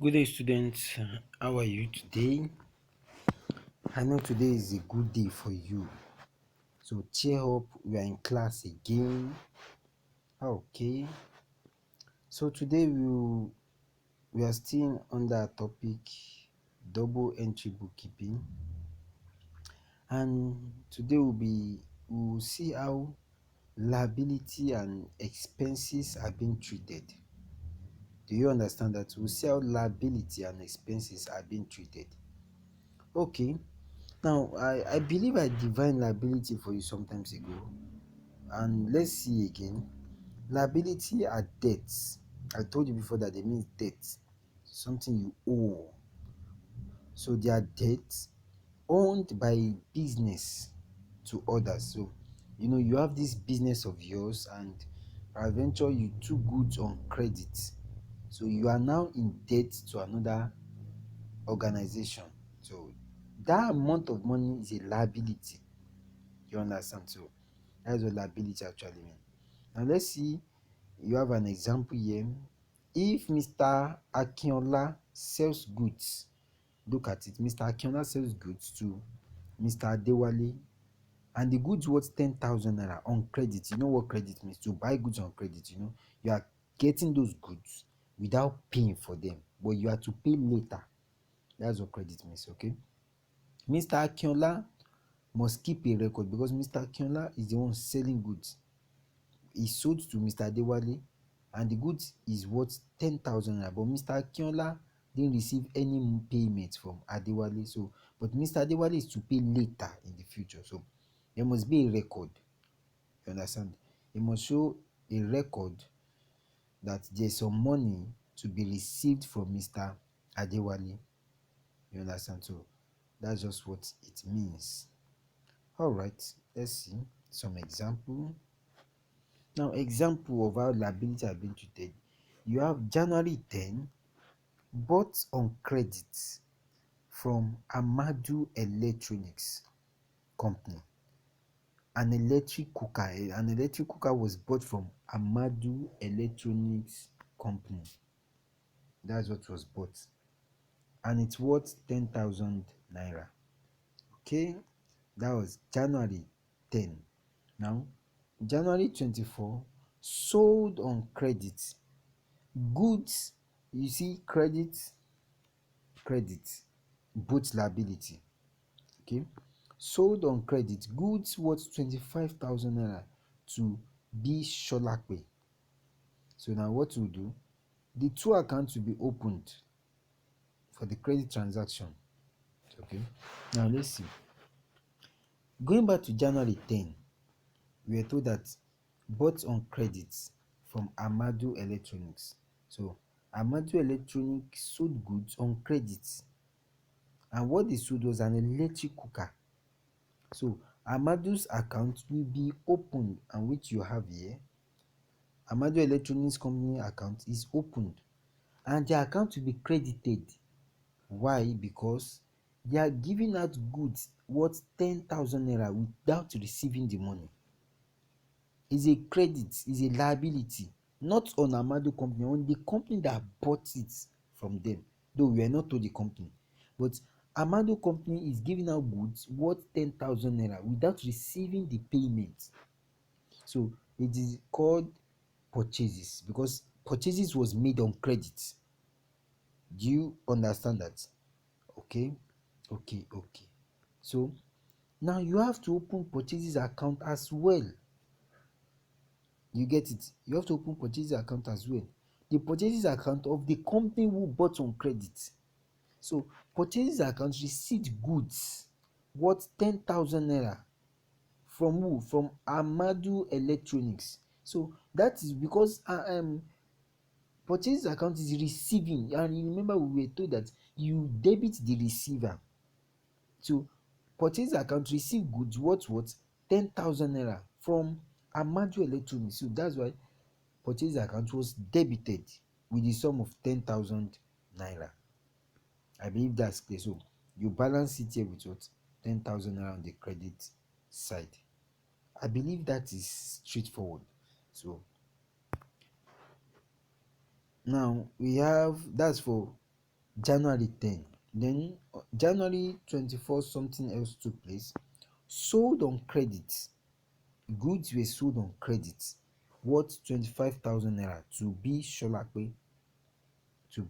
Good day, students. How are you today? I know today is a good day for you. So cheer up. We are in class again. Okay. So today we are still under a topic double entry bookkeeping, and today we will see how liability and expenses are being treated. Do you understand that? We'll see how liability and expenses are being treated. Okay. Now, I believe I defined liability for you sometimes ago, and let's see again. Liability are debts. I told you before that they mean debt, something you owe. So they are debts owned by a business to others. So, you have this business of yours, and eventually you took goods on credit. So you are now in debt to another organization. So that amount of money is a liability. You understand? So that's what liability actually means. Now let's see, you have an example here. If Mr. Akinola sells goods, look at it. Mr. Akinola sells goods to Mr. Adewale, and the goods worth 10,000 naira on credit. You know what credit means? To buy goods on credit. You are getting those goods without paying for them, but you are to pay later. That's what credit means. Okay. Mr. Akinola must keep a record because Mr. Akinola is the one selling goods. He sold to Mr. Adewale, and the goods is worth 10,000 naira, but Mr. Akinola didn't receive any payment from Adewale. So, but Mr. Adewale is to pay later in the future. So there must be a record. You understand? He must show a record that there's some money to be received from Mr. Adewale. You understand? So that's just what it means. All right, let's see some example. Now, example of how liability have been treated. You have January 10, bought on credit from Amadu Electronics Company. An electric cooker was bought from Amadu Electronics Company. That's what was bought. And it's worth 10,000 naira. Okay, that was January 10. Now, January 24, sold on credit. Goods, you see, credit, both liability. Okay, sold on credit. Goods worth 25,000 naira to B Sholakwe. So now what we'll do, the two accounts will be opened for the credit transaction. Okay, now let's see. Going back to January 10, we were told that bought on credit from Amadu Electronics. So Amadu Electronics sold goods on credit, and what they sold was an electric cooker. So Amadu's account will be opened, and which you have here. Amadu Electronics Company account is opened, and the account will be credited. Why? Because they are giving out goods worth 10,000 naira without receiving the money. Is a credit, is a liability, not on Amadu company, on the company that bought it from them. Though we are not told the company, but Amadu company is giving out goods worth 10,000 naira without receiving the payment. So it is called purchases because purchases was made on credit. Do you understand that? Okay, okay. So now you have to open purchases account as well. You get it? You have to open purchases account as well. The purchases account of the company who bought on credit. So purchases account received goods worth 10,000 naira from who? From Amadu Electronics. So that is because purchases account is receiving, and you remember we were told that you debit the receiver. So purchase account receive goods worth what? 10,000 naira from Amadu Electronics. So that's why purchase account was debited with the sum of 10,000 naira. I believe that's clear. So you balance it here with what? 10,000 naira on the credit side. I believe that is straightforward. So now we have, that's for January 10. Then January 24, something else took place. Sold on credit. Goods were sold on credit worth 25,000 naira to B Sholakwe. So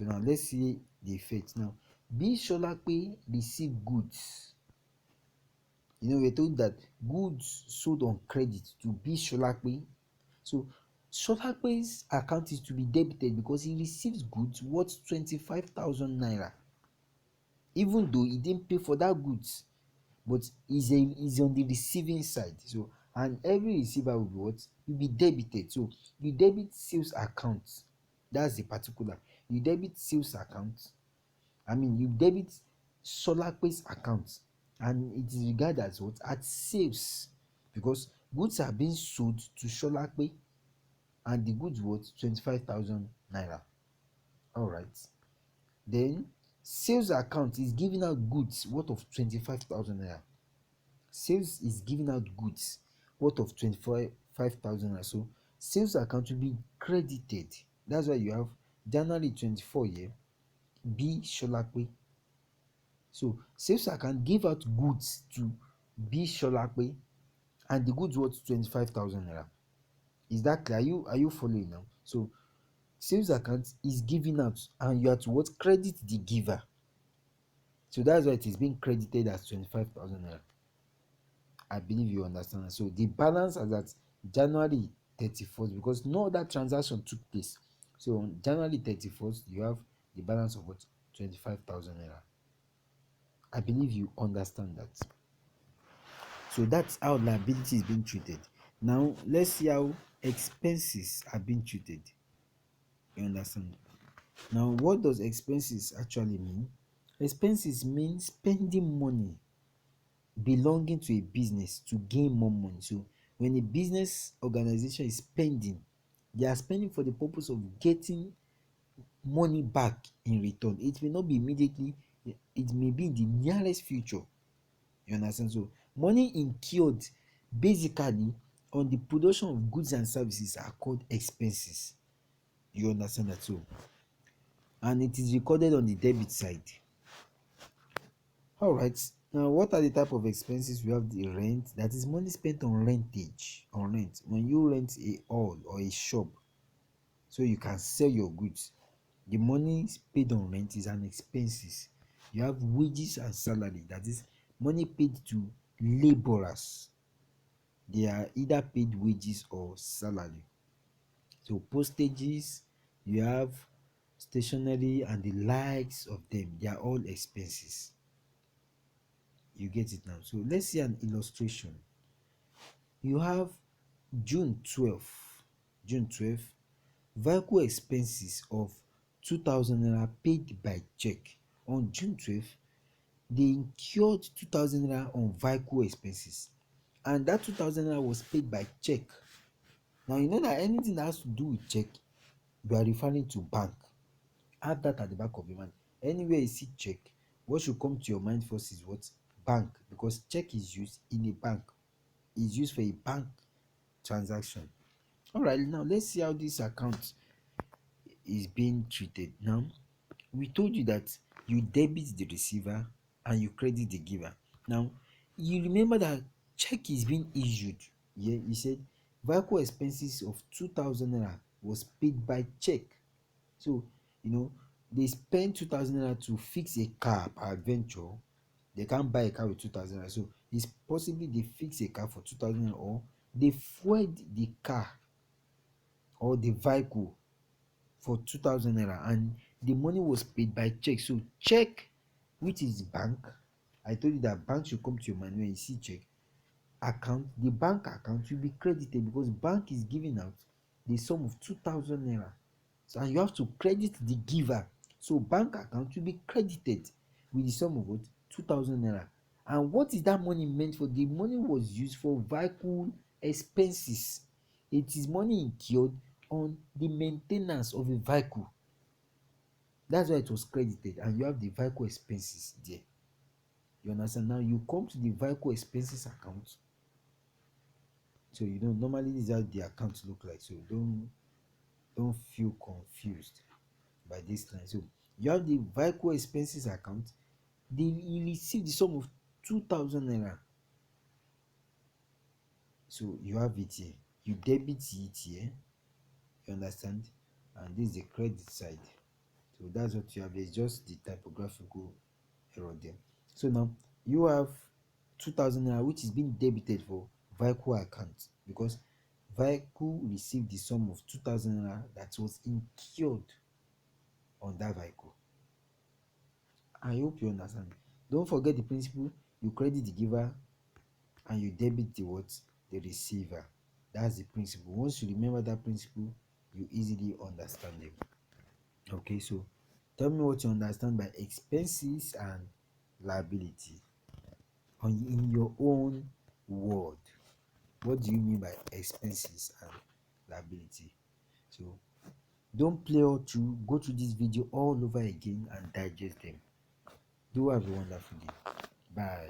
now let's see the effect. Now B Sholakwe received goods. We're told that goods sold on credit to B Sholakwe. So Sholakwe's account is to be debited because he receives goods worth 25,000 naira, even though he didn't pay for that goods, but he's on the receiving side. So, and every receiver will be what? Will be debited. So you debit sales account. That's the particular. You debit sales account. You debit Solakwe's account, and it is regarded as what? At sales, because goods are being sold to Solakwe, and the goods worth 25,000 naira. All right. Then sales account is giving out goods worth of 25,000 naira. Sales is giving out goods worth of 25,000 naira. So sales account will be credited. That's why you have January 24 here, B Sholakwe. So sales account give out goods to B Sholakwe, and the goods worth 25,000 naira. Is that clear? Are you following now? So sales account is giving out, and you have to what? Credit the giver. So that's why it is being credited as 25,000 naira. I believe you understand. So the balance as at January 31st, because no other transaction took place. So on January 31st, you have the balance of what? 25,000 naira. I believe you understand that. So that's how liability is being treated. Now let's see how expenses are being treated. You understand? Now, what does expenses actually mean? Expenses mean spending money belonging to a business to gain more money. So when a business organization is spending, they are spending for the purpose of getting money back in return. It may not be immediately, it may be in the nearest future. You understand? So money incurred basically on the production of goods and services are called expenses. You understand that? So, and it is recorded on the debit side. All right. Now, what are the type of expenses? We have the rent, that is money spent on rentage, on rent. When you rent a hall or a shop, so you can sell your goods, the money paid on rent is an expenses. You have wages and salary, that is money paid to laborers. They are either paid wages or salary. So postages, you have stationery and the likes of them, they are all expenses. You get it now? So let's see an illustration. You have June 12th, vehicle expenses of 2,000 naira paid by check. On June 12th, they incurred 2,000 naira on vehicle expenses, and that 2,000 naira was paid by check. Now you know that anything that has to do with check, you are referring to bank. Have that at the back of your mind. Anywhere you see check, what should come to your mind first is what? Bank, because check is used in a bank, is used for a bank transaction. All right, now let's see how this account is being treated. Now we told you that you debit the receiver and you credit the giver. Now you remember that check is being issued. Yeah, you said vehicle expenses of 2,000 naira was paid by check. So they spend 2,000 naira to fix a car per adventure. They can't buy a car with 2,000 naira, so it's possibly they fix a car for 2,000 naira, or they fueled the car or the vehicle for 2,000 naira, and the money was paid by check. So check, which is bank, I told you that bank should come to your mind when you see check account. The bank account will be credited because bank is giving out the sum of 2,000 naira. So, and you have to credit the giver. So bank account will be credited with the sum of what? 2,000 naira. And what is that money meant for? The money was used for vehicle expenses. It is money incurred on the maintenance of a vehicle. That's why it was credited, and you have the vehicle expenses there. You understand? Now you come to the vehicle expenses account. So normally this is how the accounts look like. So don't feel confused by this line. So You have the vehicle expenses account. You receive the sum of 2,000 naira. So you have it here. You debit it here. You understand? And this is the credit side. So that's what you have. It's just the typographical error there. So now you have 2,000 naira which is being debited for vehicle account, because vehicle received the sum of 2,000 naira that was incurred on that vehicle. I hope you understand. Don't forget the principle. You credit the giver and you debit the what? The receiver. That's the principle. Once you remember that principle, you easily understand it. Okay, so tell me what you understand by expenses and liability in your own word. What do you mean by expenses and liability? So don't play all through. Go through this video all over again and digest them. Do have a wonderful day. Bye.